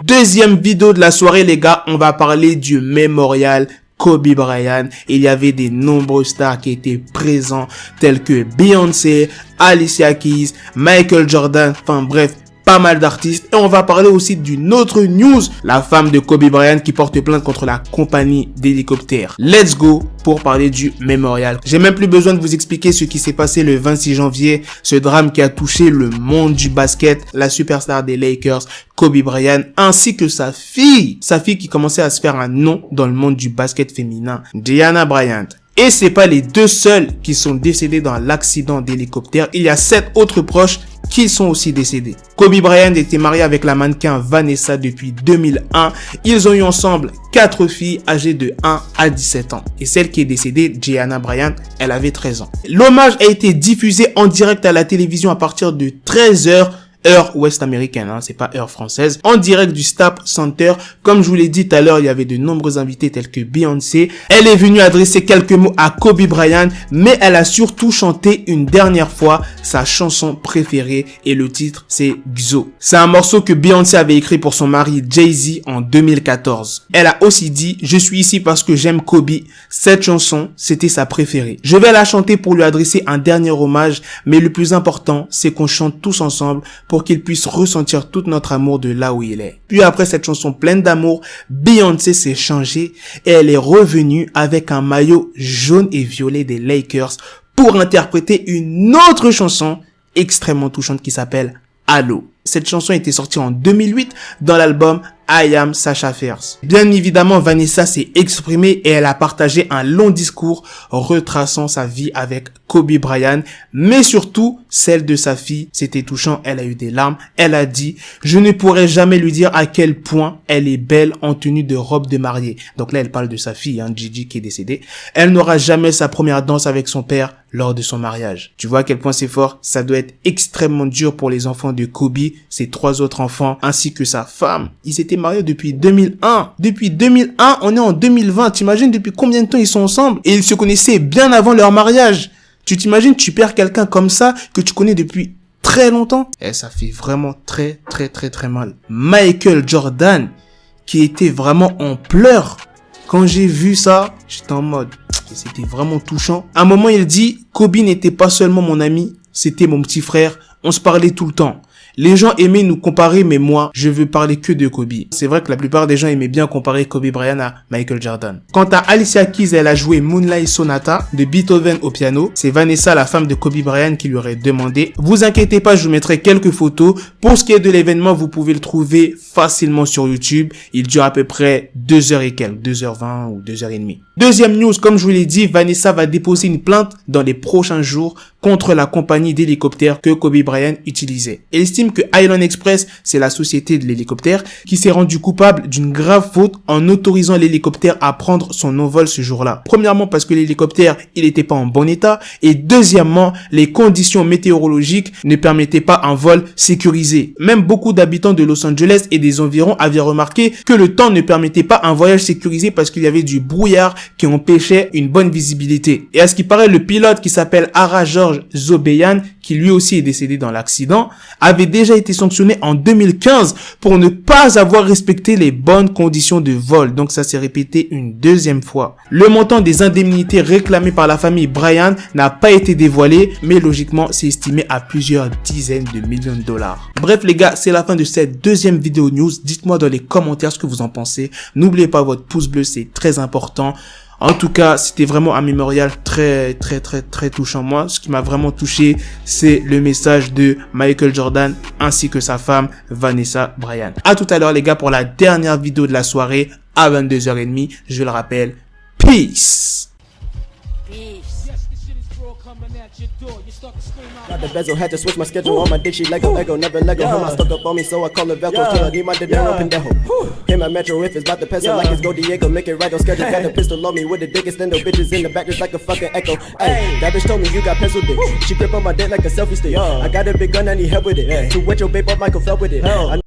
Deuxième vidéo de la soirée, les gars, on va parler du mémorial Kobe Bryant. Il y avait des nombreux stars qui étaient présents, tels que Beyoncé, Alicia Keys, Michael Jordan, enfin bref, pas mal d'artistes. Et on va parler aussi d'une autre news, la femme de Kobe Bryant qui porte plainte contre la compagnie d'hélicoptères. Let's go pour parler du mémorial. J'ai même plus besoin de vous expliquer ce qui s'est passé le 26 janvier, ce drame qui a touché le monde du basket, la superstar des Lakers, Kobe Bryant, ainsi que sa fille qui commençait à se faire un nom dans le monde du basket féminin, Gianna Bryant. Et c'est pas les deux seuls qui sont décédés dans l'accident d'hélicoptère, il y a 7 autres proches qui sont aussi décédés. Kobe Bryant était marié avec la mannequin Vanessa depuis 2001. Ils ont eu ensemble 4 filles âgées de 1 à 17 ans. Et celle qui est décédée, Gianna Bryant, elle avait 13 ans. L'hommage a été diffusé en direct à la télévision à partir de 13h, heure ouest américaine, hein, c'est pas heure française, en direct du Staples Center. Comme je vous l'ai dit tout à l'heure, il y avait de nombreux invités tels que Beyoncé. Elle est venue adresser quelques mots à Kobe Bryant, mais elle a surtout chanté une dernière fois sa chanson préférée et le titre c'est XO. C'est un morceau que Beyoncé avait écrit pour son mari Jay-Z en 2014. Elle a aussi dit « Je suis ici parce que j'aime Kobe ». Cette chanson, c'était sa préférée. Je vais la chanter pour lui adresser un dernier hommage, mais le plus important, c'est qu'on chante tous ensemble pour qu'il puisse ressentir tout notre amour de là où il est. Puis après cette chanson pleine d'amour, Beyoncé s'est changée et elle est revenue avec un maillot jaune et violet des Lakers pour interpréter une autre chanson extrêmement touchante qui s'appelle Halo. Cette chanson était sortie en 2008 dans l'album I Am Sasha Fierce. Bien évidemment, Vanessa s'est exprimée et elle a partagé un long discours retraçant sa vie avec Kobe Bryant, mais surtout celle de sa fille. C'était touchant, elle a eu des larmes. Elle a dit « Je ne pourrais jamais lui dire à quel point elle est belle en tenue de robe de mariée ». Donc là, elle parle de sa fille, Gigi, qui est décédée. Elle n'aura jamais sa première danse avec son père lors de son mariage. Tu vois à quel point c'est fort? Ça doit être extrêmement dur pour les enfants de Kobe, ses 3 autres enfants, ainsi que sa femme. Ils étaient mariés depuis 2001. Depuis 2001, on est en 2020. T'imagines depuis combien de temps ils sont ensemble? Et ils se connaissaient bien avant leur mariage. Tu t'imagines, tu perds quelqu'un comme ça, que tu connais depuis très longtemps? Et ça fait vraiment très mal. Michael Jordan, qui était vraiment en pleurs. Quand j'ai vu ça, j'étais en mode, c'était vraiment touchant. À un moment, il dit, Kobe n'était pas seulement mon ami, c'était mon petit frère. On se parlait tout le temps. Les gens aimaient nous comparer, mais moi, je veux parler que de Kobe. C'est vrai que la plupart des gens aimaient bien comparer Kobe Bryant à Michael Jordan. Quant à Alicia Keys, elle a joué Moonlight Sonata de Beethoven au piano. C'est Vanessa, la femme de Kobe Bryant, qui lui aurait demandé. Vous inquiétez pas, je vous mettrai quelques photos. Pour ce qui est de l'événement, vous pouvez le trouver facilement sur YouTube. Il dure à peu près 2h et quelques, 2h20 ou 2h30. Deuxième news, comme je vous l'ai dit, Vanessa va déposer une plainte dans les prochains jours contre la compagnie d'hélicoptères que Kobe Bryant utilisait. Elle estime que Island Express, c'est la société de l'hélicoptère, qui s'est rendue coupable d'une grave faute en autorisant l'hélicoptère à prendre son envol ce jour-là. Premièrement, parce que l'hélicoptère, il n'était pas en bon état, et deuxièmement, les conditions météorologiques ne permettaient pas un vol sécurisé. Même beaucoup d'habitants de Los Angeles et des environs avaient remarqué que le temps ne permettait pas un voyage sécurisé parce qu'il y avait du brouillard qui empêchait une bonne visibilité. Et à ce qui paraît, le pilote qui s'appelle Ara George Zobeyan, qui lui aussi est décédé dans l'accident, avait déjà été sanctionné en 2015 pour ne pas avoir respecté les bonnes conditions de vol. Donc ça s'est répété une deuxième fois. Le montant des indemnités réclamées par la famille Bryant n'a pas été dévoilé, mais logiquement c'est estimé à plusieurs dizaines de millions de dollars. Bref les gars, c'est la fin de cette deuxième vidéo news. Dites-moi dans les commentaires ce que vous en pensez. N'oubliez pas votre pouce bleu, c'est très important. En tout cas, c'était vraiment un mémorial très touchant. Moi, ce qui m'a vraiment touché, c'est le message de Michael Jordan ainsi que sa femme Vanessa Bryant. À tout à l'heure les gars pour la dernière vidéo de la soirée à 22h30. Je le rappelle, peace. Got the bezel, had to switch my schedule. On my dick, she Lego, never Lego. Him, I stuck up on me, so I call her Velcro. Tell her, need my dinero, pendejo. Hit my metro if it's about to peso, like it's Go Diego. Make it right on schedule. Got a pistol on me with the dick extendo. Bitches in the back just like a fucking echo. Ay, that bitch told me you got pencil dick. She grip on my dick like a selfie stick. I got a big gun, I need help with it. To wet your babe up, Michael fell with it.